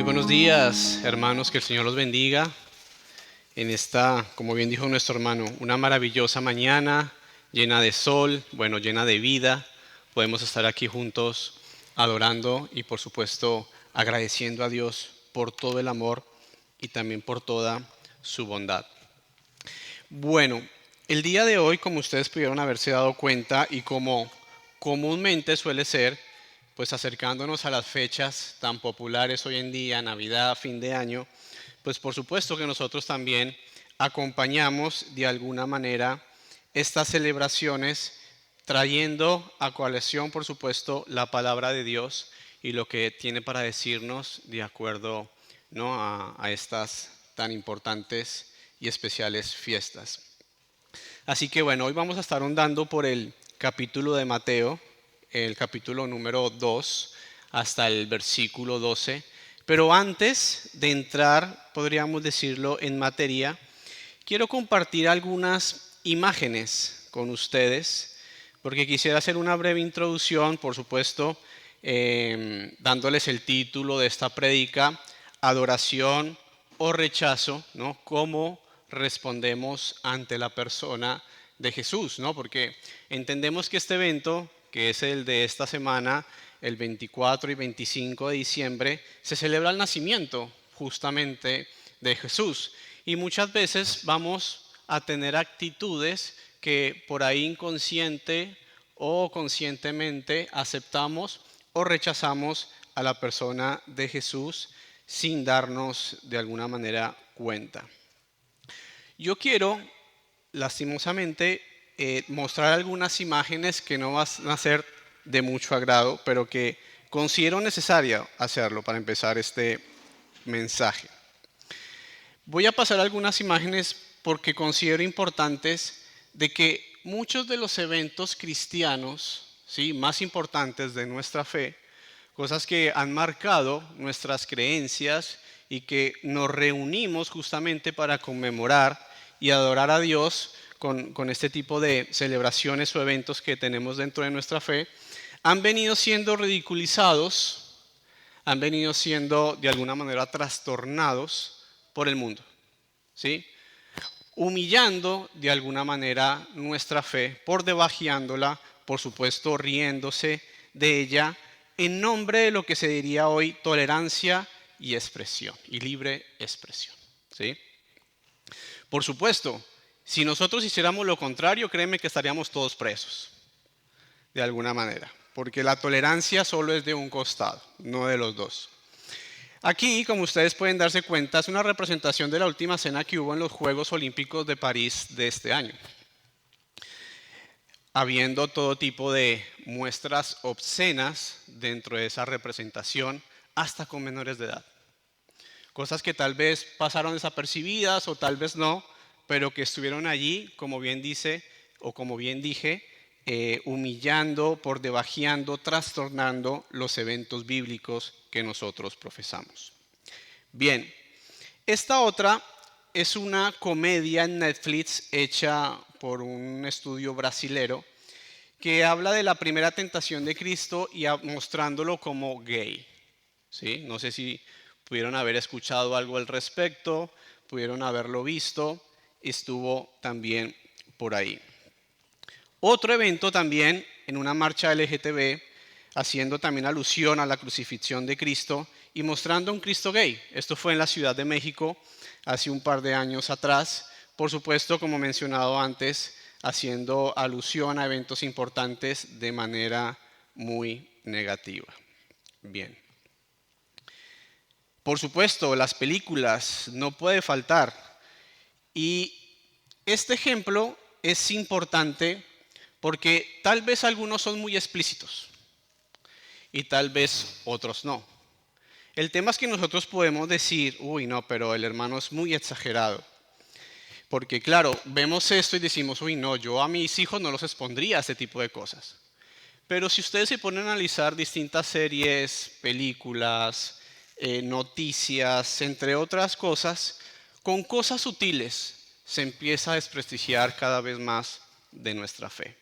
Muy buenos días, hermanos, que el Señor los bendiga en esta, como bien dijo nuestro hermano, una maravillosa mañana llena de sol, bueno, llena de vida. Podemos estar aquí juntos adorando y por supuesto agradeciendo a Dios por todo el amor y también por toda su bondad. Bueno, el día de hoy, como ustedes pudieron haberse dado cuenta y como comúnmente suele ser, pues acercándonos a las fechas tan populares hoy en día, Navidad, fin de año, pues por supuesto que nosotros también acompañamos de alguna manera estas celebraciones trayendo a coalición, por supuesto, la palabra de Dios y lo que tiene para decirnos de acuerdo, ¿no?, a estas tan importantes y especiales fiestas. Así que bueno, hoy vamos a estar ondando por el capítulo de Mateo, el capítulo número 2 hasta el versículo 12. Pero antes de entrar, podríamos decirlo, en materia, quiero compartir algunas imágenes con ustedes, porque quisiera hacer una breve introducción, por supuesto, dándoles el título de esta prédica, Adoración o Rechazo, ¿no? Cómo respondemos ante la persona de Jesús, ¿no? Porque entendemos que este evento, que es el de esta semana, el 24 y 25 de diciembre, se celebra el nacimiento justamente de Jesús. Y muchas veces vamos a tener actitudes que por ahí inconsciente o conscientemente aceptamos o rechazamos a la persona de Jesús sin darnos de alguna manera cuenta. Yo quiero, lastimosamente, mostrar algunas imágenes que no van a ser de mucho agrado, pero que considero necesario hacerlo para empezar este mensaje. Voy a pasar algunas imágenes porque considero importantes de que muchos de los eventos cristianos, ¿sí?, más importantes de nuestra fe, cosas que han marcado nuestras creencias y que nos reunimos justamente para conmemorar y adorar a Dios con este tipo de celebraciones o eventos que tenemos dentro de nuestra fe, han venido siendo ridiculizados, han venido siendo de alguna manera trastornados por el mundo, ¿sí?, humillando de alguna manera nuestra fe, por debajeándola, por supuesto riéndose de ella, en nombre de lo que se diría hoy tolerancia y expresión, y libre expresión, ¿sí? Por supuesto, si nosotros hiciéramos lo contrario, créeme que estaríamos todos presos, de alguna manera, porque la tolerancia solo es de un costado, no de los dos. Aquí, como ustedes pueden darse cuenta, es una representación de la última cena que hubo en los Juegos Olímpicos de París de este año, habiendo todo tipo de muestras obscenas dentro de esa representación, hasta con menores de edad. Cosas que tal vez pasaron desapercibidas o tal vez no, pero que estuvieron allí, como bien dice, o como bien dije, humillando, por debajeando, trastornando los eventos bíblicos que nosotros profesamos. Bien, esta otra es una comedia en Netflix hecha por un estudio brasilero que habla de la primera tentación de Cristo y mostrándolo como gay, ¿sí? No sé si pudieron haber escuchado algo al respecto, pudieron haberlo visto, estuvo también por ahí. Otro evento también en una marcha LGTB, haciendo también alusión a la crucifixión de Cristo y mostrando un Cristo gay. Esto fue en la Ciudad de México hace un par de años atrás. Por supuesto, como mencionado antes, haciendo alusión a eventos importantes de manera muy negativa. Bien. Por supuesto, las películas no puede faltar. Y este ejemplo es importante porque tal vez algunos son muy explícitos y tal vez otros no. El tema es que nosotros podemos decir, uy, no, pero el hermano es muy exagerado. Porque claro, vemos esto y decimos, uy, no, yo a mis hijos no los expondría a este tipo de cosas. Pero si ustedes se ponen a analizar distintas series, películas, noticias, entre otras cosas, con cosas sutiles se empieza a desprestigiar cada vez más de nuestra fe.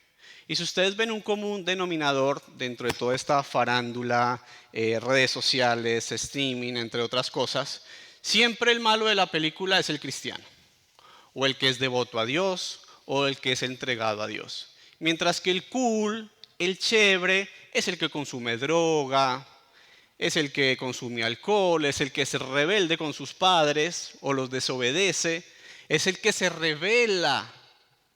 Y si ustedes ven un común denominador dentro de toda esta farándula, redes sociales, streaming, entre otras cosas, siempre el malo de la película es el cristiano, o el que es devoto a Dios, o el que es entregado a Dios. Mientras que el cool, el chévere, es el que consume droga, es el que consume alcohol, es el que se rebelde con sus padres o los desobedece, es el que se revela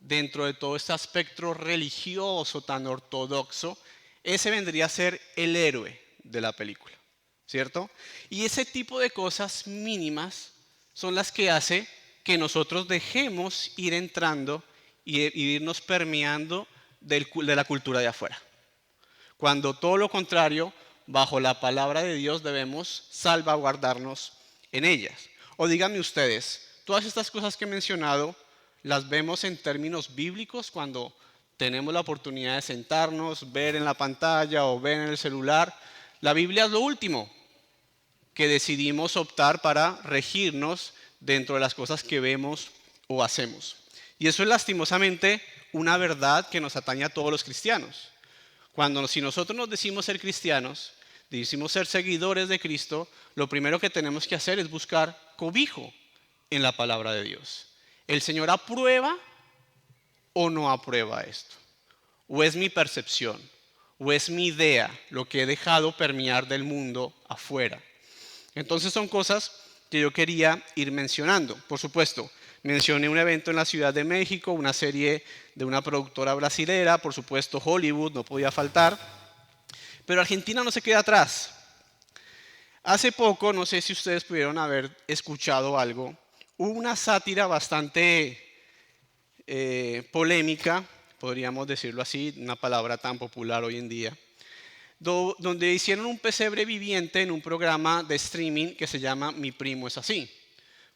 dentro de todo este aspecto religioso tan ortodoxo. Ese vendría a ser el héroe de la película, ¿cierto? Y ese tipo de cosas mínimas son las que hace que nosotros dejemos ir entrando y irnos permeando de la cultura de afuera. Cuando todo lo contrario, bajo la palabra de Dios debemos salvaguardarnos en ellas. O díganme ustedes, todas estas cosas que he mencionado, las vemos en términos bíblicos cuando tenemos la oportunidad de sentarnos, ver en la pantalla o ver en el celular. La Biblia es lo último que decidimos optar para regirnos dentro de las cosas que vemos o hacemos. Y eso es lastimosamente una verdad que nos atañe a todos los cristianos. Si nosotros nos decimos ser cristianos, decimos ser seguidores de Cristo, lo primero que tenemos que hacer es buscar cobijo en la palabra de Dios. ¿El Señor aprueba o no aprueba esto? ¿O es mi percepción? ¿O es mi idea lo que he dejado permear del mundo afuera? Entonces son cosas que yo quería ir mencionando. Por supuesto, mencioné un evento en la Ciudad de México, una serie de una productora brasilera, por supuesto Hollywood, no podía faltar. Pero Argentina no se queda atrás. Hace poco, no sé si ustedes pudieron haber escuchado algo, hubo una sátira bastante polémica, podríamos decirlo así, una palabra tan popular hoy en día, donde hicieron un pesebre viviente en un programa de streaming que se llama Mi Primo es Así.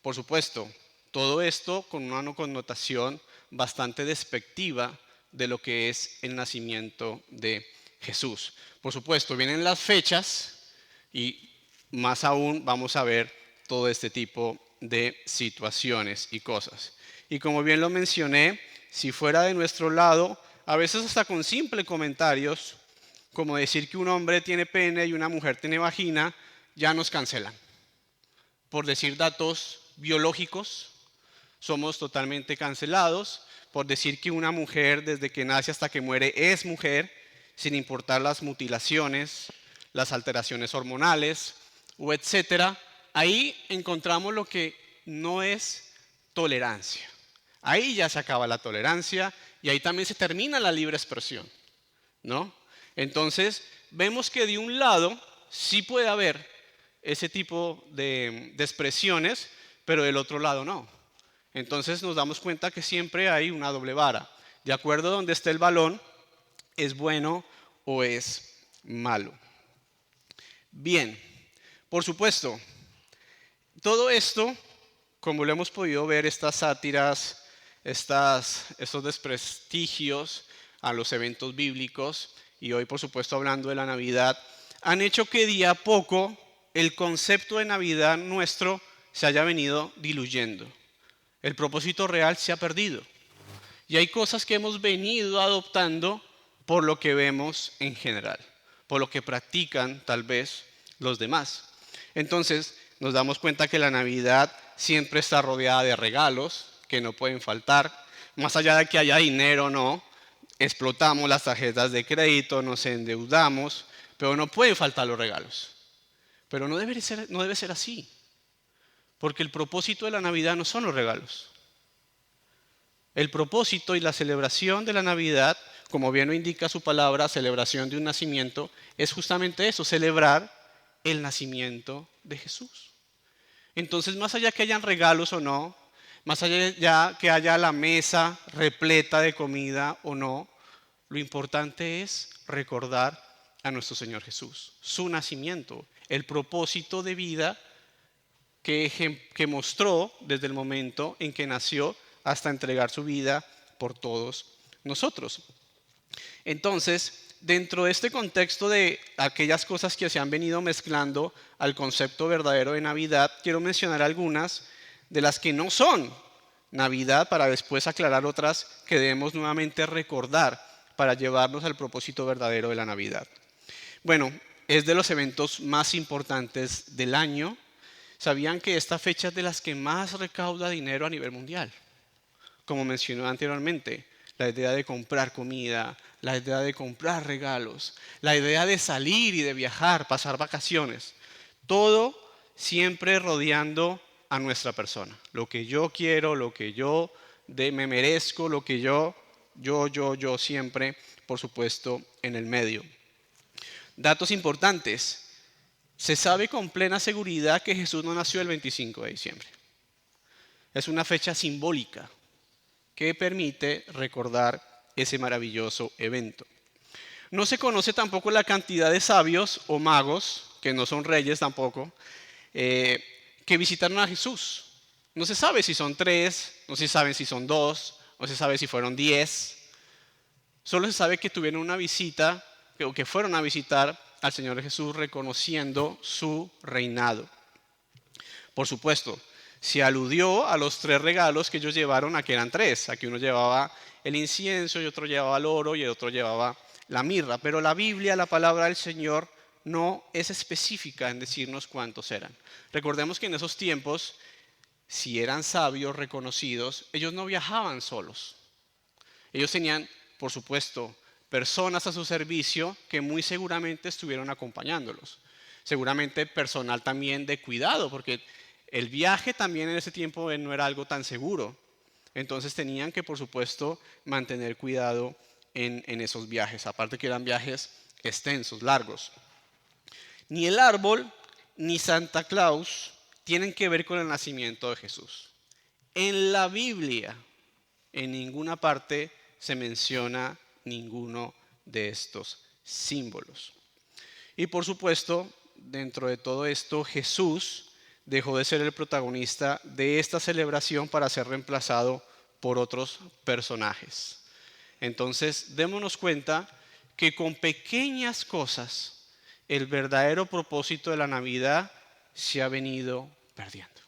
Por supuesto, todo esto con una connotación bastante despectiva de lo que es el nacimiento de Jesús. Por supuesto, vienen las fechas y más aún vamos a ver todo este tipo de situaciones y cosas. Y como bien lo mencioné, si fuera de nuestro lado, a veces hasta con simples comentarios, como decir que un hombre tiene pene y una mujer tiene vagina, ya nos cancelan. Por decir datos biológicos, somos totalmente cancelados. Por decir que una mujer desde que nace hasta que muere es mujer, sin importar las mutilaciones, las alteraciones hormonales, o etcétera, ahí encontramos lo que no es tolerancia. Ahí ya se acaba la tolerancia y ahí también se termina la libre expresión, ¿no? Entonces, vemos que de un lado sí puede haber ese tipo de expresiones, pero del otro lado no. Entonces nos damos cuenta que siempre hay una doble vara. De acuerdo a donde esté el balón, ¿es bueno o es malo? Bien, por supuesto, todo esto, como lo hemos podido ver, estas sátiras, estos desprestigios a los eventos bíblicos, y hoy por supuesto hablando de la Navidad, han hecho que día a poco el concepto de Navidad nuestro se haya venido diluyendo. El propósito real se ha perdido. Y hay cosas que hemos venido adoptando por lo que vemos en general, por lo que practican tal vez los demás. Entonces nos damos cuenta que la Navidad siempre está rodeada de regalos que no pueden faltar. Más allá de que haya dinero o no, explotamos las tarjetas de crédito, nos endeudamos, pero no pueden faltar los regalos. Pero no debe ser así, porque el propósito de la Navidad no son los regalos. El propósito y la celebración de la Navidad, como bien lo indica su palabra, celebración de un nacimiento, es justamente eso, celebrar el nacimiento de Jesús. Entonces, más allá que hayan regalos o no, más allá que haya la mesa repleta de comida o no, lo importante es recordar a nuestro Señor Jesús, su nacimiento, el propósito de vida que mostró desde el momento en que nació hasta entregar su vida por todos nosotros. Entonces, dentro de este contexto de aquellas cosas que se han venido mezclando al concepto verdadero de Navidad, quiero mencionar algunas de las que no son Navidad para después aclarar otras que debemos nuevamente recordar para llevarnos al propósito verdadero de la Navidad. Bueno, es de los eventos más importantes del año. ¿Sabían que esta fecha es de las que más recauda dinero a nivel mundial? Como mencioné anteriormente, la idea de comprar comida, la idea de comprar regalos, la idea de salir y de viajar, pasar vacaciones, todo siempre rodeando a nuestra persona. Lo que yo quiero, lo que yo me merezco, lo que yo siempre, por supuesto, en el medio. Datos importantes. Se sabe con plena seguridad que Jesús no nació el 25 de diciembre. Es una fecha simbólica que permite recordar ese maravilloso evento. No se conoce tampoco la cantidad de sabios o magos, que no son reyes tampoco, que visitaron a Jesús. No se sabe si son 3, no se sabe si son 2, no se sabe si fueron 10. Solo se sabe que tuvieron una visita, o que fueron a visitar al Señor Jesús reconociendo su reinado. Por supuesto, se aludió a los 3 regalos que ellos llevaron, a que eran 3. Aquí uno llevaba el incienso y otro llevaba el oro y el otro llevaba la mirra. Pero la Biblia, la palabra del Señor, no es específica en decirnos cuántos eran. Recordemos que en esos tiempos, si eran sabios reconocidos, ellos no viajaban solos. Ellos tenían, por supuesto, personas a su servicio que muy seguramente estuvieron acompañándolos. Seguramente personal también de cuidado, porque el viaje también en ese tiempo no era algo tan seguro. Entonces tenían que, por supuesto, mantener cuidado en esos viajes, aparte que eran viajes extensos, largos. Ni el árbol ni Santa Claus tienen que ver con el nacimiento de Jesús. En la Biblia, en ninguna parte se menciona ninguno de estos símbolos. Y por supuesto, dentro de todo esto, Jesús dejó de ser el protagonista de esta celebración para ser reemplazado por otros personajes. Entonces, démonos cuenta que con pequeñas cosas, el verdadero propósito de la Navidad se ha venido perdiendo.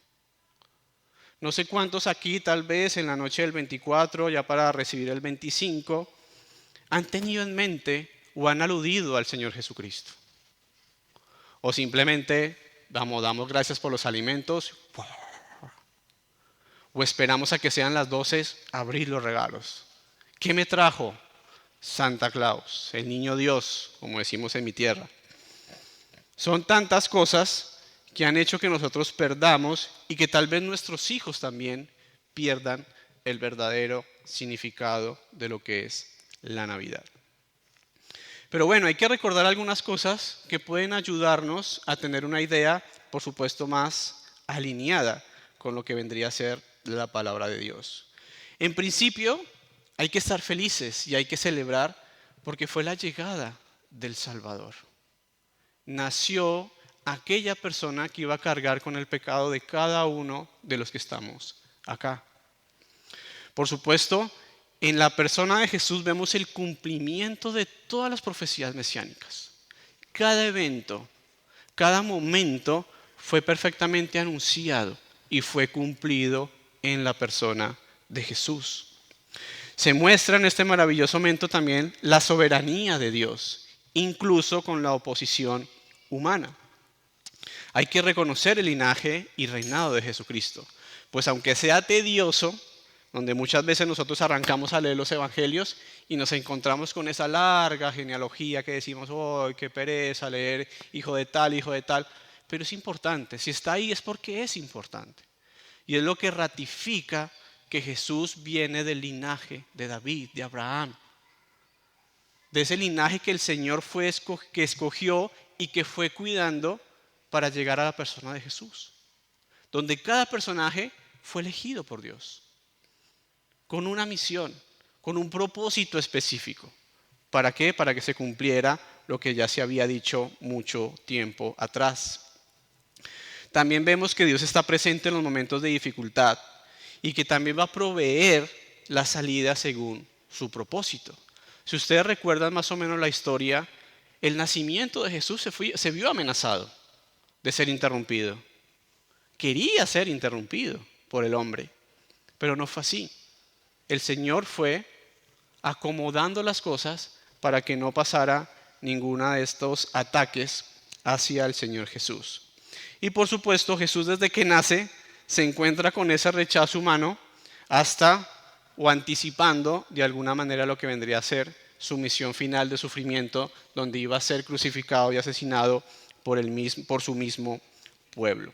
No sé cuántos aquí, tal vez en la noche del 24, ya para recibir el 25, han tenido en mente o han aludido al Señor Jesucristo. O simplemente damos gracias por los alimentos. O esperamos a que sean las 12, abrir los regalos. ¿Qué me trajo? Santa Claus, el niño Dios, como decimos en mi tierra. Son tantas cosas que han hecho que nosotros perdamos y que tal vez nuestros hijos también pierdan el verdadero significado de lo que es la Navidad. Pero bueno, hay que recordar algunas cosas que pueden ayudarnos a tener una idea, por supuesto, más alineada con lo que vendría a ser la palabra de Dios. En principio, hay que estar felices y hay que celebrar porque fue la llegada del Salvador. Nació aquella persona que iba a cargar con el pecado de cada uno de los que estamos acá. Por supuesto, en la persona de Jesús vemos el cumplimiento de todas las profecías mesiánicas. Cada evento, cada momento fue perfectamente anunciado y fue cumplido en la persona de Jesús. Se muestra en este maravilloso momento también la soberanía de Dios, incluso con la oposición humana. Hay que reconocer el linaje y reinado de Jesucristo, pues aunque sea tedioso, donde muchas veces nosotros arrancamos a leer los evangelios y nos encontramos con esa larga genealogía que decimos, ¡oh, qué pereza leer hijo de tal! Pero es importante, si está ahí es porque es importante. Y es lo que ratifica que Jesús viene del linaje de David, de Abraham. De ese linaje que el Señor que escogió y que fue cuidando para llegar a la persona de Jesús. Donde cada personaje fue elegido por Dios. Con una misión, con un propósito específico. ¿Para qué? Para que se cumpliera lo que ya se había dicho mucho tiempo atrás. También vemos que Dios está presente en los momentos de dificultad y que también va a proveer la salida según su propósito. Si ustedes recuerdan más o menos la historia, el nacimiento de Jesús se vio amenazado de ser interrumpido. Quería ser interrumpido por el hombre, pero no fue así. El Señor fue acomodando las cosas para que no pasara ninguno de estos ataques hacia el Señor Jesús. Y por supuesto, Jesús desde que nace se encuentra con ese rechazo humano hasta o anticipando de alguna manera lo que vendría a ser su misión final de sufrimiento, donde iba a ser crucificado y asesinado por su mismo pueblo.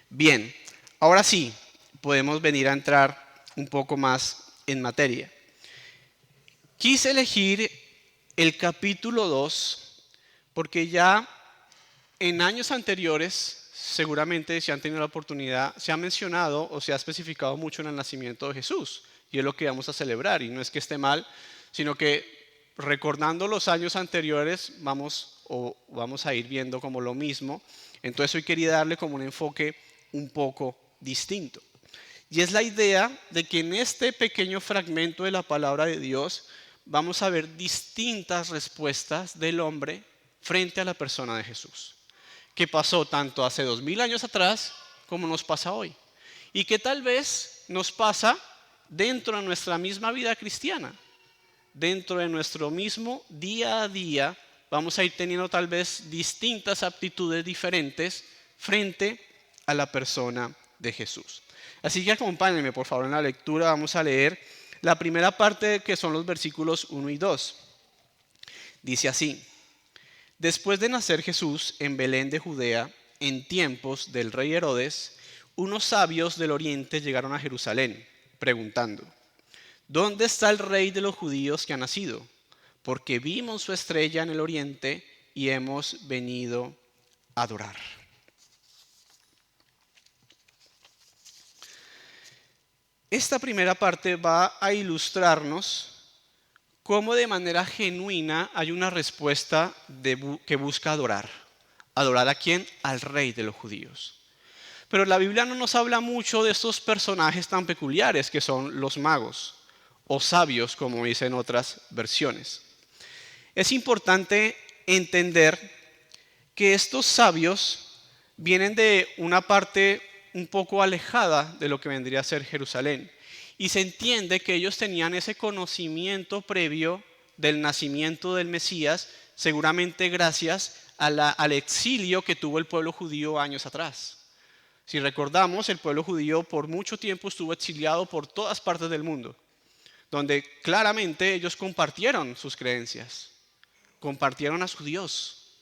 Bien, ahora sí, podemos venir a entrar un poco más en materia. Quise elegir el capítulo 2 porque ya en años anteriores, seguramente si han tenido la oportunidad, se ha mencionado o se ha especificado mucho en el nacimiento de Jesús. Y es lo que vamos a celebrar. Y no es que esté mal, sino que recordando los años anteriores vamos a ir viendo como lo mismo. Entonces hoy quería darle como un enfoque un poco distinto. Y es la idea de que en este pequeño fragmento de la palabra de Dios vamos a ver distintas respuestas del hombre frente a la persona de Jesús, que pasó tanto hace 2000 años atrás como nos pasa hoy, y que tal vez nos pasa dentro de nuestra misma vida cristiana, dentro de nuestro mismo día a día. Vamos a ir teniendo tal vez distintas aptitudes diferentes frente a la persona de Jesús. Así que acompáñenme por favor en la lectura. Vamos a leer la primera parte, que son los versículos 1 y 2. Dice así: Después de nacer Jesús en Belén de Judea, en tiempos del rey Herodes, unos sabios del oriente llegaron a Jerusalén, preguntando: ¿Dónde está el rey de los judíos que ha nacido? Porque vimos su estrella en el oriente y hemos venido a adorar. Esta primera parte va a ilustrarnos cómo de manera genuina hay una respuesta que busca adorar. ¿Adorar a quién? Al rey de los judíos. Pero la Biblia no nos habla mucho de estos personajes tan peculiares que son los magos o sabios, como dicen otras versiones. Es importante entender que estos sabios vienen de una parte un poco alejada de lo que vendría a ser Jerusalén. Y se entiende que ellos tenían ese conocimiento previo del nacimiento del Mesías, seguramente gracias al exilio que tuvo el pueblo judío años atrás. Si recordamos, el pueblo judío por mucho tiempo estuvo exiliado por todas partes del mundo, donde claramente ellos compartieron sus creencias, compartieron a su Dios.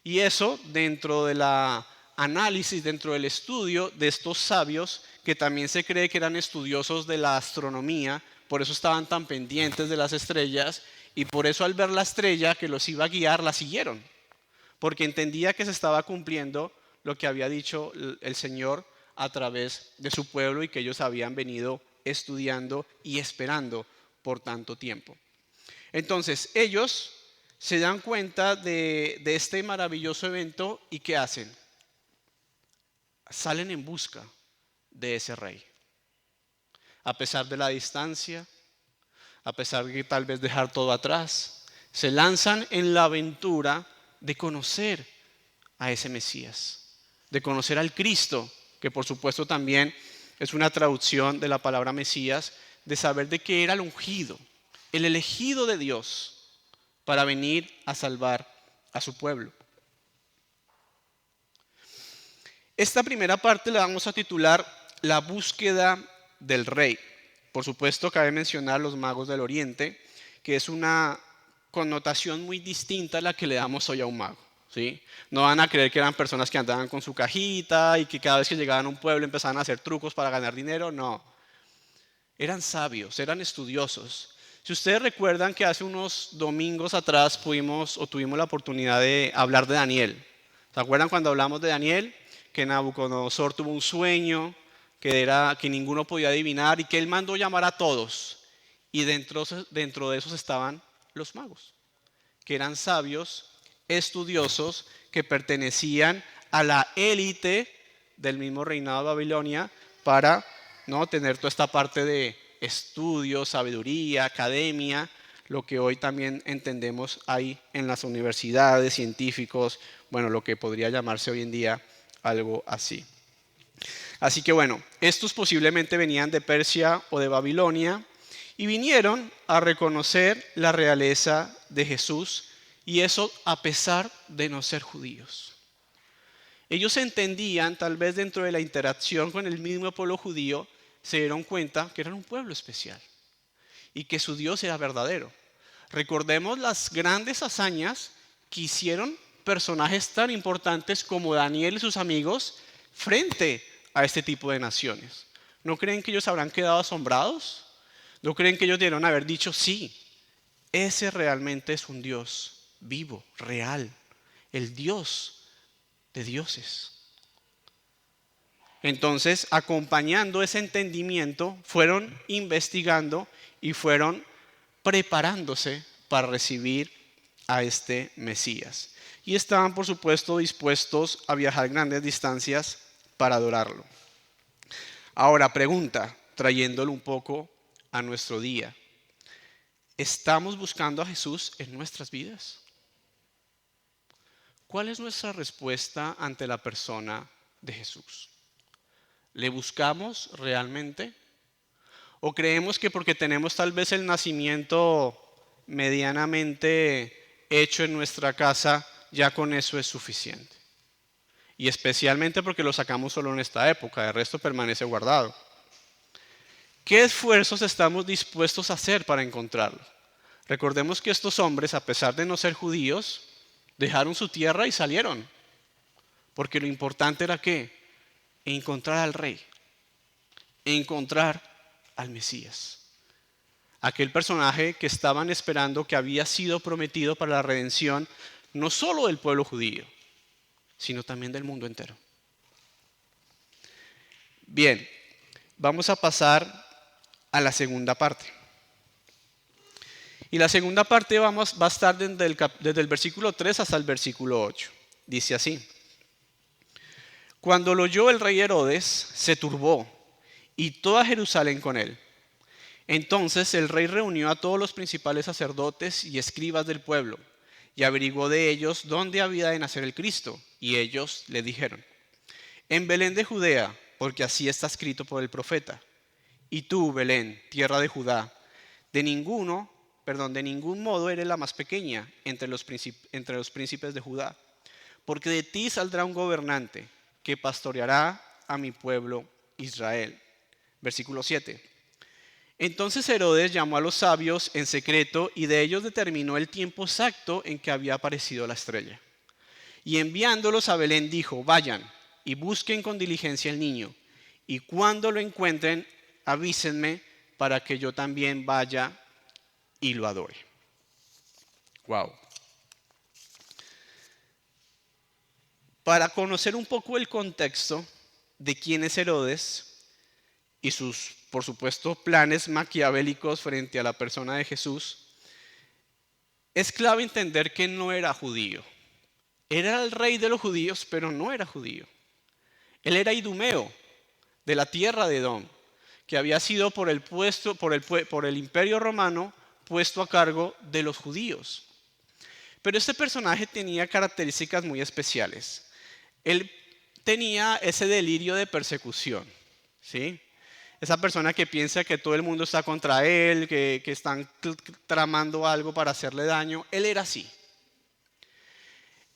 Y eso dentro de la análisis, dentro del estudio de estos sabios, que también se cree que eran estudiosos de la astronomía, por eso estaban tan pendientes de las estrellas, y por eso al ver la estrella que los iba a guiar, la siguieron, porque entendía que se estaba cumpliendo lo que había dicho el Señor a través de su pueblo y que ellos habían venido estudiando y esperando por tanto tiempo. Entonces ellos se dan cuenta de este maravilloso evento y ¿qué hacen? Salen en busca de ese rey. A pesar de la distancia, a pesar de que tal vez dejar todo atrás, se lanzan en la aventura de conocer a ese Mesías, de conocer al Cristo, que por supuesto también es una traducción de la palabra Mesías, de saber de que era el ungido, el elegido de Dios para venir a salvar a su pueblo. Esta primera parte la vamos a titular La búsqueda del rey. Por supuesto, cabe mencionar los magos del oriente, que es una connotación muy distinta a la que le damos hoy a un mago, ¿sí? No van a creer que eran personas que andaban con su cajita y que cada vez que llegaban a un pueblo empezaban a hacer trucos para ganar dinero. No, eran sabios, eran estudiosos. Si ustedes recuerdan que hace unos domingos atrás tuvimos la oportunidad de hablar de Daniel. ¿Se acuerdan cuando hablamos de Daniel? Que Nabucodonosor tuvo un sueño que ninguno podía adivinar y que él mandó llamar a todos. Y dentro de esos estaban los magos, que eran sabios, estudiosos, que pertenecían a la élite del mismo reinado de Babilonia para no tener toda esta parte de estudio, sabiduría, academia, lo que hoy también entendemos ahí en las universidades, científicos, bueno, lo que podría llamarse hoy en día algo así. Así que bueno, estos posiblemente venían de Persia o de Babilonia y vinieron a reconocer la realeza de Jesús, y eso a pesar de no ser judíos. Ellos entendían, tal vez dentro de la interacción con el mismo pueblo judío, se dieron cuenta que eran un pueblo especial y que su Dios era verdadero. Recordemos las grandes hazañas que hicieron personajes tan importantes como Daniel y sus amigos frente a este tipo de naciones. ¿No creen que ellos habrán quedado asombrados? ¿No creen que ellos debieron haber dicho, sí, ese realmente es un Dios vivo, real, el Dios de dioses? Entonces, acompañando ese entendimiento, fueron investigando y fueron preparándose para recibir a este Mesías. Y estaban, por supuesto, dispuestos a viajar grandes distancias para adorarlo. Ahora, pregunta, trayéndolo un poco a nuestro día. ¿Estamos buscando a Jesús en nuestras vidas? ¿Cuál es nuestra respuesta ante la persona de Jesús? ¿Le buscamos realmente? ¿O creemos que porque tenemos tal vez el nacimiento medianamente hecho en nuestra casa, ya con eso es suficiente? Y especialmente porque lo sacamos solo en esta época, el resto permanece guardado. ¿Qué esfuerzos estamos dispuestos a hacer para encontrarlo? Recordemos que estos hombres, a pesar de no ser judíos, dejaron su tierra y salieron. Porque lo importante era ¿qué? Encontrar al rey, encontrar al Mesías. Aquel personaje que estaban esperando, que había sido prometido para la redención, no solo del pueblo judío, sino también del mundo entero. Bien, vamos a pasar a la segunda parte. Y la segunda parte va a estar desde el versículo 3 hasta el versículo 8. Dice así: Cuando lo oyó el rey Herodes, se turbó, y toda Jerusalén con él. Entonces el rey reunió a todos los principales sacerdotes y escribas del pueblo, y averiguó de ellos dónde había de nacer el Cristo. Y ellos le dijeron: en Belén de Judea, porque así está escrito por el profeta. Y tú, Belén, tierra de Judá, de ningún modo eres la más pequeña entre los príncipes de Judá, porque de ti saldrá un gobernante que pastoreará a mi pueblo Israel. Versículo 7. Entonces Herodes llamó a los sabios en secreto y de ellos determinó el tiempo exacto en que había aparecido la estrella. Y enviándolos a Belén dijo: vayan y busquen con diligencia al niño, y cuando lo encuentren, avísenme para que yo también vaya y lo adore. Wow. Para conocer un poco el contexto de quién es Herodes y sus, por supuesto, planes maquiavélicos frente a la persona de Jesús, es clave entender que no era judío. Era el rey de los judíos, pero no era judío. Él era idumeo, de la tierra de Edom, que había sido por el imperio romano puesto a cargo de los judíos. Pero este personaje tenía características muy especiales. Él tenía ese delirio de persecución, ¿sí? Esa persona que piensa que todo el mundo está contra él, que están tramando algo para hacerle daño. Él era así.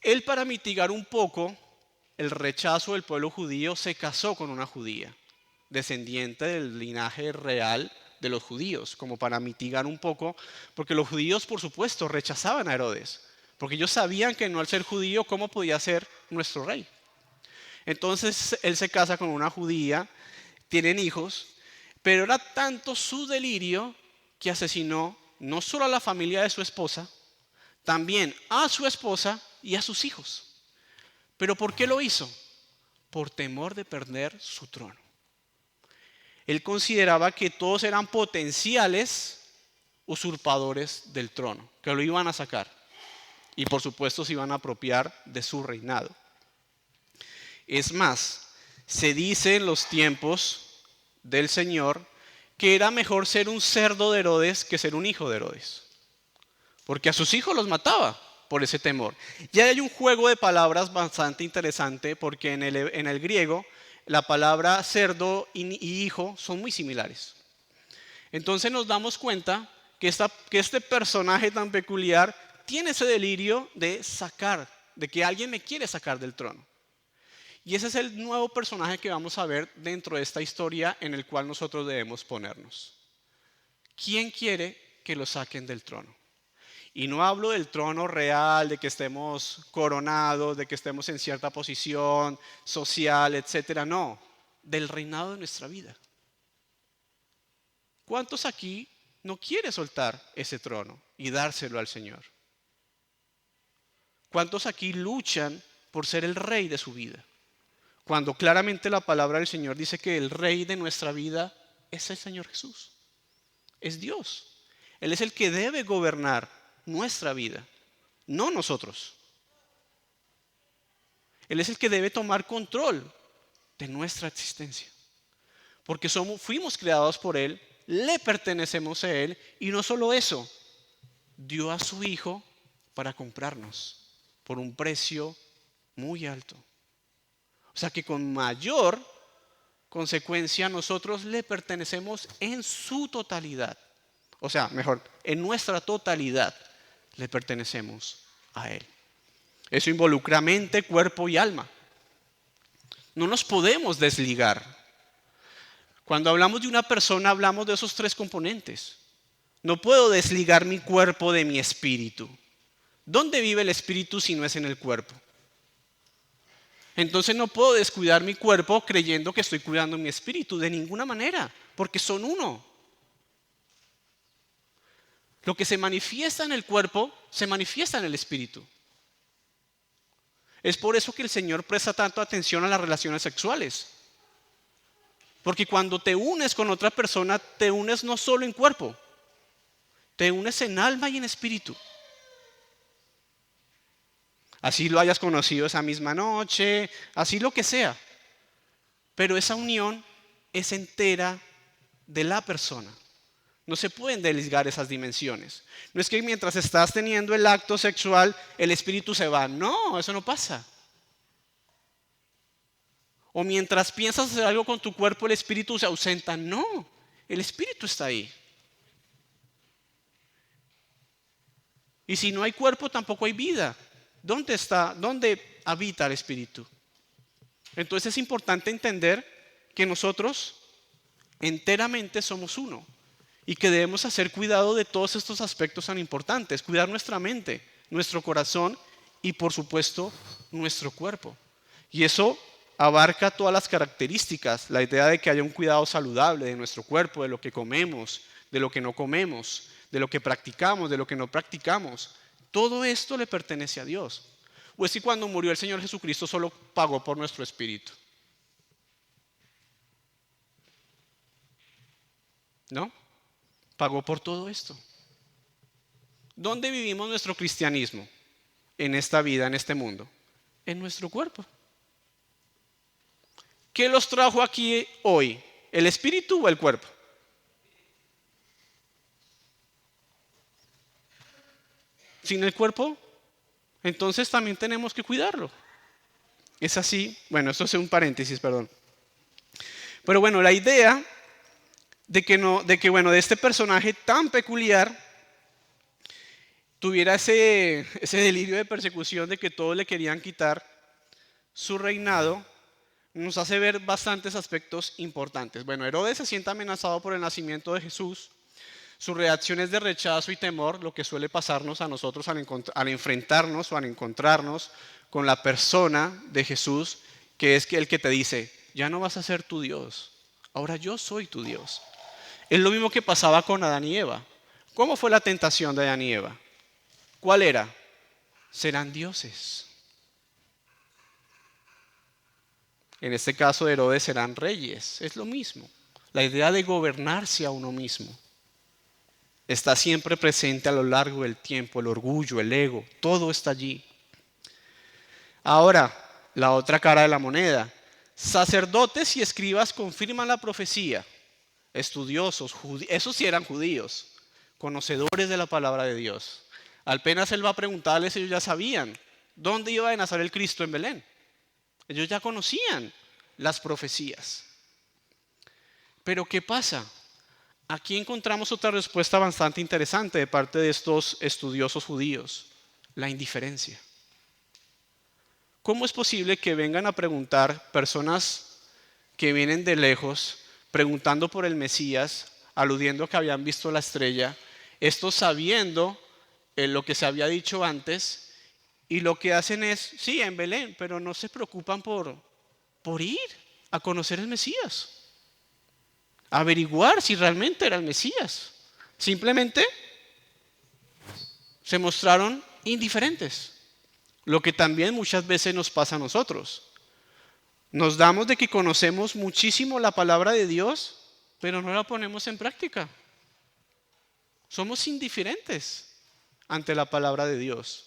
Él, para mitigar un poco el rechazo del pueblo judío, se casó con una judía, descendiente del linaje real de los judíos, como para mitigar un poco, porque los judíos, por supuesto, rechazaban a Herodes, porque ellos sabían que no, al ser judío, ¿cómo podía ser nuestro rey? Entonces él se casa con una judía, tienen hijos, pero era tanto su delirio que asesinó no solo a la familia de su esposa, también a su esposa y a sus hijos. ¿Pero por qué lo hizo? Por temor de perder su trono. Él consideraba que todos eran potenciales usurpadores del trono, que lo iban a sacar y por supuesto se iban a apropiar de su reinado. Es más, se dice en los tiempos del Señor que era mejor ser un cerdo de Herodes que ser un hijo de Herodes, porque a sus hijos los mataba por ese temor. Ya hay un juego de palabras bastante interesante, porque en el griego la palabra cerdo y hijo son muy similares. Entonces nos damos cuenta que este personaje tan peculiar tiene ese delirio de que alguien me quiere sacar del trono. Y ese es el nuevo personaje que vamos a ver dentro de esta historia en el cual nosotros debemos ponernos. ¿Quién quiere que lo saquen del trono? Y no hablo del trono real, de que estemos coronados, de que estemos en cierta posición social, etcétera. No, del reinado de nuestra vida. ¿Cuántos aquí no quieren soltar ese trono y dárselo al Señor? ¿Cuántos aquí luchan por ser el rey de su vida? Cuando claramente la palabra del Señor dice que el rey de nuestra vida es el Señor Jesús. Es Dios. Él es el que debe gobernar nuestra vida, no nosotros. Él es el que debe tomar control de nuestra existencia. Porque fuimos creados por Él, le pertenecemos a Él y no solo eso, dio a su Hijo para comprarnos por un precio muy alto. O sea que con mayor consecuencia nosotros le pertenecemos en su totalidad. O sea, mejor, en nuestra totalidad le pertenecemos a Él. Eso involucra mente, cuerpo y alma. No nos podemos desligar. Cuando hablamos de una persona hablamos de esos tres componentes. No puedo desligar mi cuerpo de mi espíritu. ¿Dónde vive el espíritu si no es en el cuerpo? Entonces no puedo descuidar mi cuerpo creyendo que estoy cuidando mi espíritu de ninguna manera, porque son uno. Lo que se manifiesta en el cuerpo se manifiesta en el espíritu. Es por eso que el Señor presta tanto atención a las relaciones sexuales. Porque cuando te unes con otra persona, te unes no solo en cuerpo, te unes en alma y en espíritu. Así lo hayas conocido esa misma noche, así lo que sea. Pero esa unión es entera de la persona. No se pueden desligar esas dimensiones. No es que mientras estás teniendo el acto sexual, el espíritu se va. No, eso no pasa. O mientras piensas hacer algo con tu cuerpo, el espíritu se ausenta. No, el espíritu está ahí. Y si no hay cuerpo, tampoco hay vida. ¿Dónde está? ¿Dónde habita el espíritu? Entonces es importante entender que nosotros enteramente somos uno y que debemos hacer cuidado de todos estos aspectos tan importantes, cuidar nuestra mente, nuestro corazón y por supuesto nuestro cuerpo. Y eso abarca todas las características, la idea de que haya un cuidado saludable de nuestro cuerpo, de lo que comemos, de lo que no comemos, de lo que practicamos, de lo que no practicamos. Todo esto le pertenece a Dios. ¿O es que cuando murió el Señor Jesucristo solo pagó por nuestro espíritu? ¿No? Pagó por todo esto. ¿Dónde vivimos nuestro cristianismo? En esta vida, en este mundo. En nuestro cuerpo. ¿Qué los trajo aquí hoy? ¿El espíritu o el cuerpo? Sin el cuerpo, entonces también tenemos que cuidarlo. Es así. Bueno, esto es un paréntesis, perdón. Pero bueno, la idea de este personaje tan peculiar tuviera ese delirio de persecución de que todos le querían quitar su reinado, nos hace ver bastantes aspectos importantes. Bueno, Herodes se siente amenazado por el nacimiento de Jesús. Su reacción es de rechazo y temor, lo que suele pasarnos a nosotros al enfrentarnos o al encontrarnos con la persona de Jesús, que es el que te dice, ya no vas a ser tu Dios, ahora yo soy tu Dios. Es lo mismo que pasaba con Adán y Eva. ¿Cómo fue la tentación de Adán y Eva? ¿Cuál era? Serán dioses. En este caso de Herodes serán reyes. Es lo mismo. La idea de gobernarse a uno mismo está siempre presente a lo largo del tiempo. El orgullo, el ego, todo está allí. Ahora, la otra cara de la moneda. Sacerdotes y escribas confirman la profecía. Estudiosos, esos sí eran judíos, conocedores de la palabra de Dios. Apenas él va a preguntarles, ellos ya sabían dónde iba a nacer el Cristo en Belén. Ellos ya conocían las profecías. Pero ¿qué pasa? Aquí encontramos otra respuesta bastante interesante de parte de estos estudiosos judíos: la indiferencia. ¿Cómo es posible que vengan a preguntar personas que vienen de lejos, preguntando por el Mesías, aludiendo a que habían visto la estrella, esto sabiendo lo que se había dicho antes, y lo que hacen es, sí, en Belén, pero no se preocupan por ir a conocer el Mesías, averiguar si realmente era el Mesías? Simplemente se mostraron indiferentes, lo que también muchas veces nos pasa a nosotros. Nos damos de que conocemos muchísimo la palabra de Dios, pero no la ponemos en práctica. Somos indiferentes ante la palabra de Dios.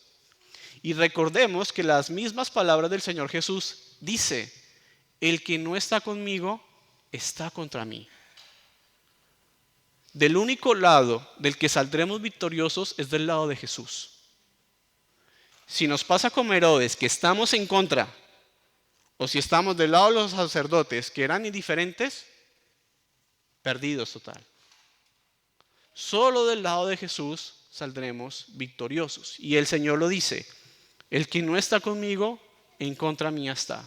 Y recordemos que las mismas palabras del Señor Jesús dice: el que no está conmigo está contra mí. Del único lado del que saldremos victoriosos es del lado de Jesús. Si nos pasa como Herodes, que estamos en contra, o si estamos del lado de los sacerdotes, que eran indiferentes, perdidos total. Solo del lado de Jesús saldremos victoriosos. Y el Señor lo dice: el que no está conmigo, en contra mía está.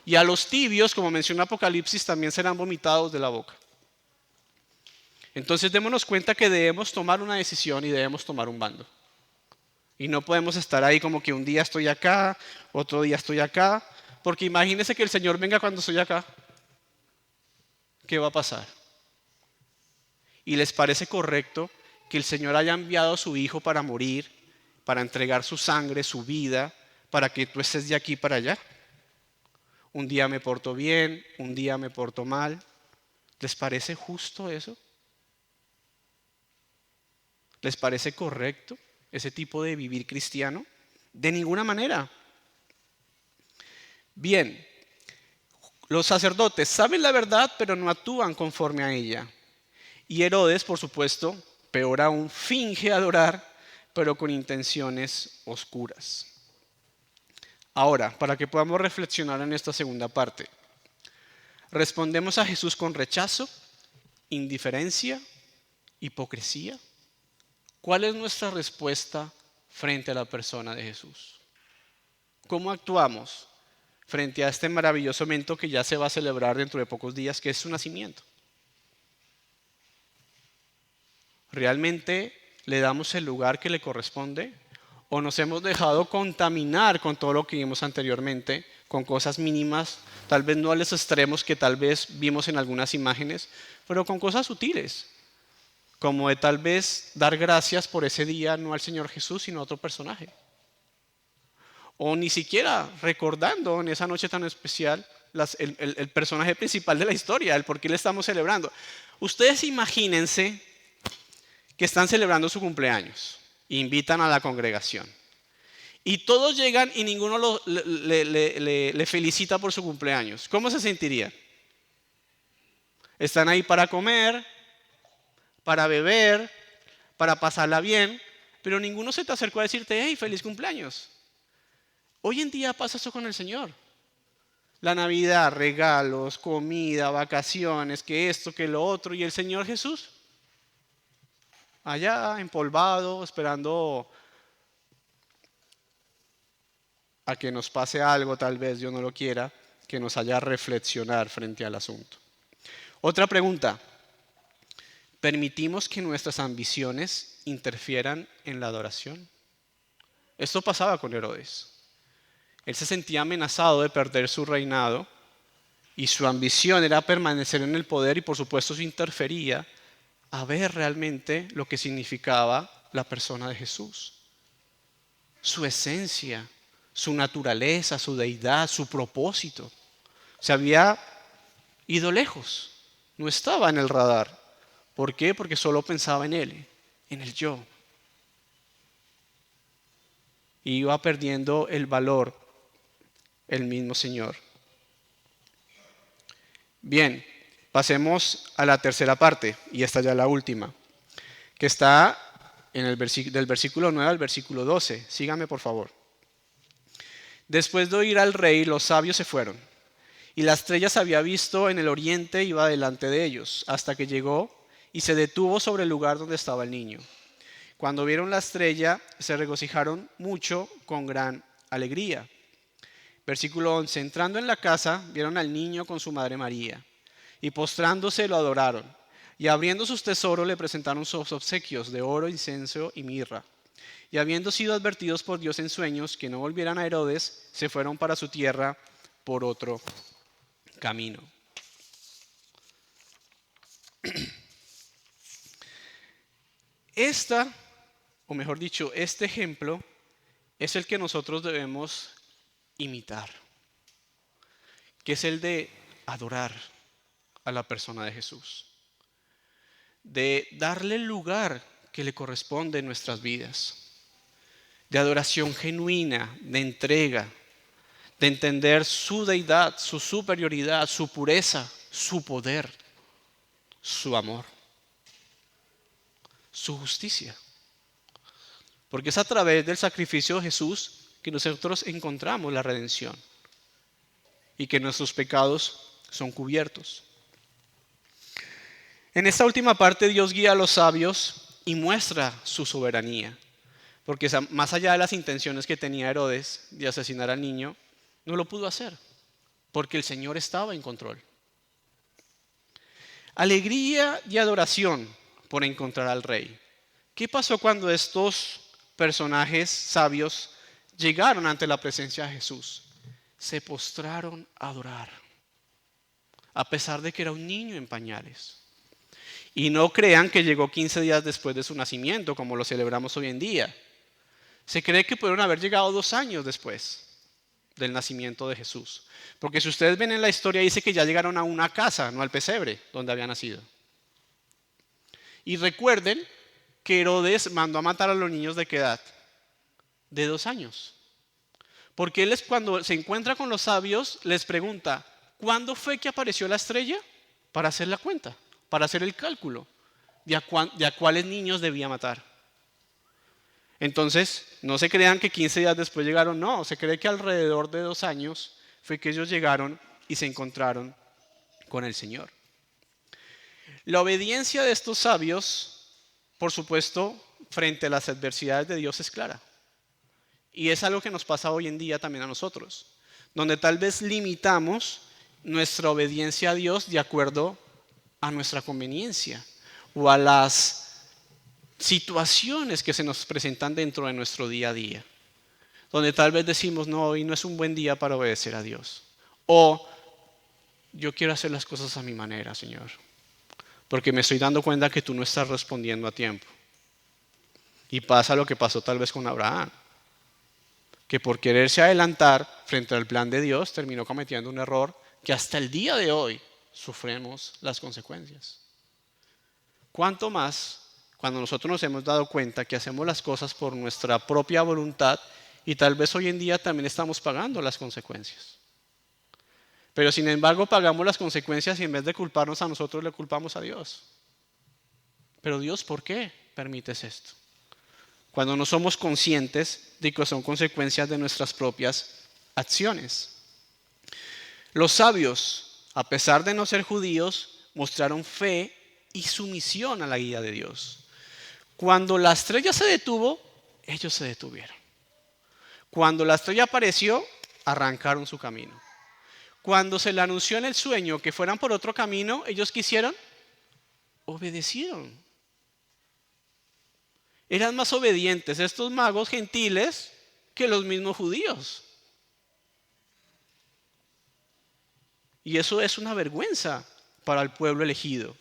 Y a los tibios, como menciona Apocalipsis, también serán vomitados de la boca. Entonces démonos cuenta que debemos tomar una decisión y debemos tomar un bando. Y no podemos estar ahí como que un día estoy acá, otro día estoy acá, porque imagínense que el Señor venga cuando estoy acá. ¿Qué va a pasar? ¿Y les parece correcto que el Señor haya enviado a su Hijo para morir, para entregar su sangre, su vida, para que tú estés de aquí para allá? Un día me porto bien, un día me porto mal. ¿Les parece justo eso? ¿Les parece correcto ese tipo de vivir cristiano? De ninguna manera. Bien, los sacerdotes saben la verdad, pero no actúan conforme a ella. Y Herodes, por supuesto, peor aún, finge adorar, pero con intenciones oscuras. Ahora, para que podamos reflexionar en esta segunda parte, ¿respondemos a Jesús con rechazo, indiferencia, hipocresía? ¿Cuál es nuestra respuesta frente a la persona de Jesús? ¿Cómo actuamos frente a este maravilloso evento que ya se va a celebrar dentro de pocos días, que es su nacimiento? ¿Realmente le damos el lugar que le corresponde? ¿O nos hemos dejado contaminar con todo lo que vimos anteriormente, con cosas mínimas, tal vez no a los extremos que tal vez vimos en algunas imágenes, pero con cosas sutiles, como de tal vez dar gracias por ese día no al Señor Jesús, sino a otro personaje? O ni siquiera recordando en esa noche tan especial el personaje principal de la historia, el por qué le estamos celebrando. Ustedes imagínense que están celebrando su cumpleaños, invitan a la congregación y todos llegan y ninguno le felicita por su cumpleaños. ¿Cómo se sentiría? Están ahí para comer, para beber, para pasarla bien, pero ninguno se te acercó a decirte: hey, feliz cumpleaños. Hoy en día pasa eso con el Señor. La Navidad, regalos, comida, vacaciones, que esto, que lo otro, y el Señor Jesús allá empolvado, esperando a que nos pase algo, tal vez Dios no lo quiera, que nos haga reflexionar frente al asunto. Otra pregunta: ¿permitimos que nuestras ambiciones interfieran en la adoración? Esto pasaba con Herodes. Él se sentía amenazado de perder su reinado y su ambición era permanecer en el poder, y por supuesto eso interfería a ver realmente lo que significaba la persona de Jesús. Su esencia, su naturaleza, su deidad, su propósito. Se había ido lejos, no estaba en el radar. ¿Por qué? Porque solo pensaba en él, en el yo. Y iba perdiendo el valor el mismo Señor. Bien, pasemos a la tercera parte, y esta ya la última, que está en del versículo 9 al versículo 12. Síganme, por favor. Después de oír al rey, los sabios se fueron, y la estrella se había visto en el oriente, iba delante de ellos, hasta que llegó y se detuvo sobre el lugar donde estaba el niño. Cuando vieron la estrella, se regocijaron mucho con gran alegría. Versículo 11. Entrando en la casa, vieron al niño con su madre María, y postrándose lo adoraron. Y abriendo sus tesoros le presentaron sus obsequios de oro, incienso y mirra. Y habiendo sido advertidos por Dios en sueños que no volvieran a Herodes, se fueron para su tierra por otro camino. O mejor dicho, este ejemplo es el que nosotros debemos imitar, que es el de adorar a la persona de Jesús, de darle el lugar que le corresponde en nuestras vidas, de adoración genuina, de entrega, de entender su deidad, su superioridad, su pureza, su poder, su amor, su justicia. Porque es a través del sacrificio de Jesús que nosotros encontramos la redención y que nuestros pecados son cubiertos. En esta última parte Dios guía a los sabios y muestra su soberanía, porque más allá de las intenciones que tenía Herodes de asesinar al niño, no lo pudo hacer, porque el Señor estaba en control. Alegría y adoración por encontrar al rey. ¿Qué pasó cuando estos personajes sabios llegaron ante la presencia de Jesús? Se postraron a adorar, a pesar de que era un niño en pañales. Y no crean que llegó 15 días después de su nacimiento, como lo celebramos hoy en día. Se cree que pudieron haber llegado 2 años después del nacimiento de Jesús. Porque si ustedes ven en la historia, dice que ya llegaron a una casa, no al pesebre donde había nacido. Y recuerden que Herodes mandó a matar a los niños ¿de qué edad? De 2 años. Porque él cuando se encuentra con los sabios, les pregunta, ¿cuándo fue que apareció la estrella? Para hacer la cuenta, para hacer el cálculo de a cuáles niños debía matar. Entonces, no se crean que 15 días después llegaron, no, se cree que alrededor de 2 años fue que ellos llegaron y se encontraron con el Señor. La obediencia de estos sabios, por supuesto, frente a las adversidades de Dios es clara. Y es algo que nos pasa hoy en día también a nosotros, donde tal vez limitamos nuestra obediencia a Dios de acuerdo a nuestra conveniencia o a las situaciones que se nos presentan dentro de nuestro día a día, donde tal vez decimos, no, hoy no es un buen día para obedecer a Dios. O yo quiero hacer las cosas a mi manera, Señor, porque me estoy dando cuenta que tú no estás respondiendo a tiempo. Y pasa lo que pasó tal vez con Abraham, que por quererse adelantar frente al plan de Dios terminó cometiendo un error que hasta el día de hoy sufrimos las consecuencias. ¿Cuánto más cuando nosotros nos hemos dado cuenta que hacemos las cosas por nuestra propia voluntad y tal vez hoy en día también estamos pagando las consecuencias? Pero sin embargo pagamos las consecuencias y en vez de culparnos a nosotros le culpamos a Dios. Pero Dios, ¿por qué permites esto? Cuando no somos conscientes de que son consecuencias de nuestras propias acciones. Los sabios, a pesar de no ser judíos, mostraron fe y sumisión a la guía de Dios. Cuando la estrella se detuvo, ellos se detuvieron. Cuando la estrella apareció, arrancaron su camino. Cuando se le anunció en el sueño que fueran por otro camino, ellos quisieron, obedecieron. Eran más obedientes estos magos gentiles que los mismos judíos. Y eso es una vergüenza para el pueblo elegido.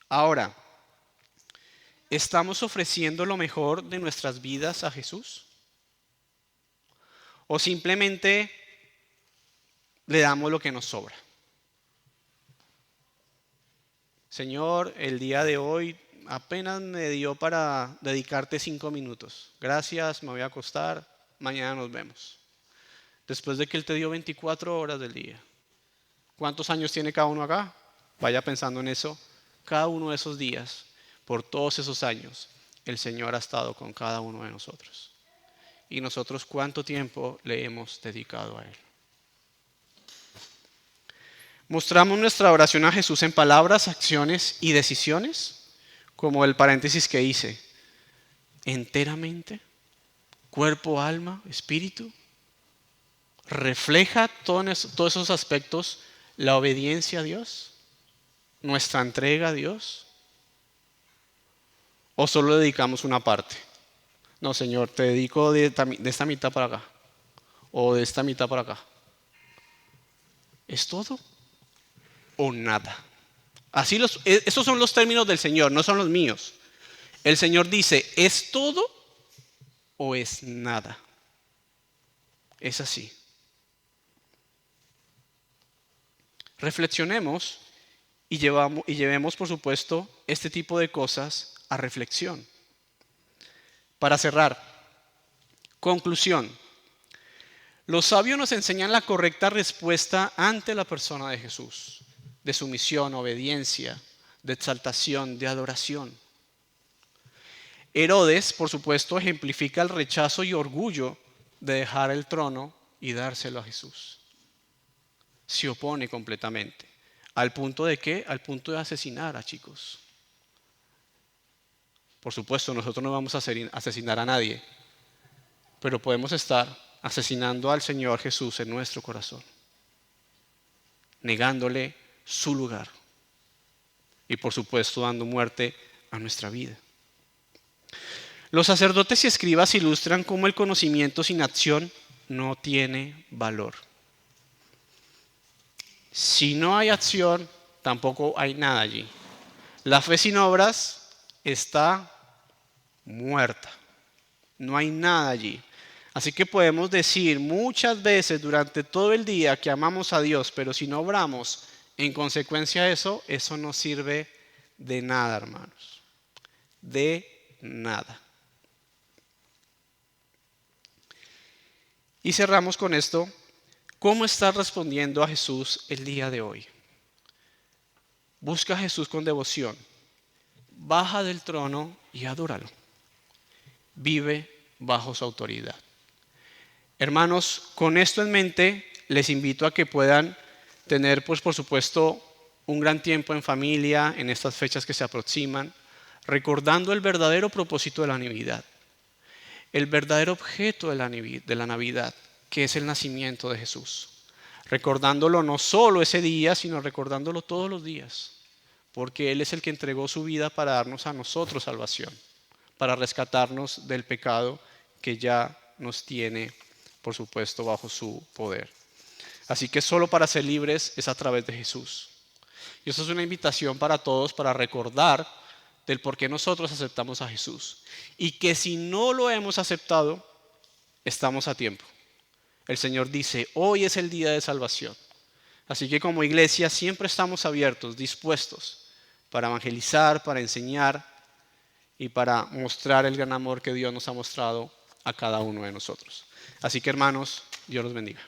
Ahora, ¿estamos ofreciendo lo mejor de nuestras vidas a Jesús? ¿O simplemente le damos lo que nos sobra? Señor, el día de hoy apenas me dio para dedicarte 5 minutos. Gracias, me voy a acostar, mañana nos vemos. Después de que Él te dio 24 horas del día. ¿Cuántos años tiene cada uno acá? Vaya pensando en eso. Cada uno de esos días, por todos esos años, el Señor ha estado con cada uno de nosotros. ¿Y nosotros cuánto tiempo le hemos dedicado a Él? ¿Mostramos nuestra oración a Jesús en palabras, acciones y decisiones? Como el paréntesis que hice. ¿Enteramente? ¿Cuerpo, alma, espíritu? ¿Refleja todos esos aspectos la obediencia a Dios? ¿Nuestra entrega a Dios? ¿O solo dedicamos una parte? No, Señor, te dedico de esta mitad para acá. O de esta mitad para acá. ¿Es todo o nada? Esos son los términos del Señor, no son los míos. El Señor dice, ¿es todo o es nada? Es así. Reflexionemos y llevemos, por supuesto, este tipo de cosas a reflexión. Para cerrar, conclusión. Los sabios nos enseñan la correcta respuesta ante la persona de Jesús, de sumisión, obediencia, de exaltación, de adoración. Herodes, por supuesto, ejemplifica el rechazo y orgullo de dejar el trono y dárselo a Jesús. Se opone completamente. ¿Al punto de qué? Al punto de asesinar a chicos. Por supuesto, nosotros no vamos a asesinar a nadie, pero podemos estar asesinando al Señor Jesús en nuestro corazón, negándole su lugar y por supuesto dando muerte a nuestra vida. Los sacerdotes y escribas ilustran cómo el conocimiento sin acción no tiene valor. Si no hay acción, tampoco hay nada allí. La fe sin obras está muerta. No hay nada allí. Así que podemos decir muchas veces durante todo el día que amamos a Dios, pero si no obramos en consecuencia de eso, eso no sirve de nada, hermanos. De nada. Y cerramos con esto. ¿Cómo estás respondiendo a Jesús el día de hoy? Busca a Jesús con devoción. Baja del trono y adóralo. Vive bajo su autoridad. Hermanos, con esto en mente, les invito a que puedan tener, pues por supuesto, un gran tiempo en familia en estas fechas que se aproximan, recordando el verdadero propósito de la Navidad, el verdadero objeto de la Navidad, que es el nacimiento de Jesús. Recordándolo no solo ese día, sino recordándolo todos los días, porque Él es el que entregó su vida para darnos a nosotros salvación, para rescatarnos del pecado que ya nos tiene, por supuesto, bajo su poder. Así que solo para ser libres es a través de Jesús. Y eso es una invitación para todos para recordar del por qué nosotros aceptamos a Jesús. Y que si no lo hemos aceptado, estamos a tiempo. El Señor dice, hoy es el día de salvación. Así que como iglesia siempre estamos abiertos, dispuestos para evangelizar, para enseñar y para mostrar el gran amor que Dios nos ha mostrado a cada uno de nosotros. Así que hermanos, Dios los bendiga.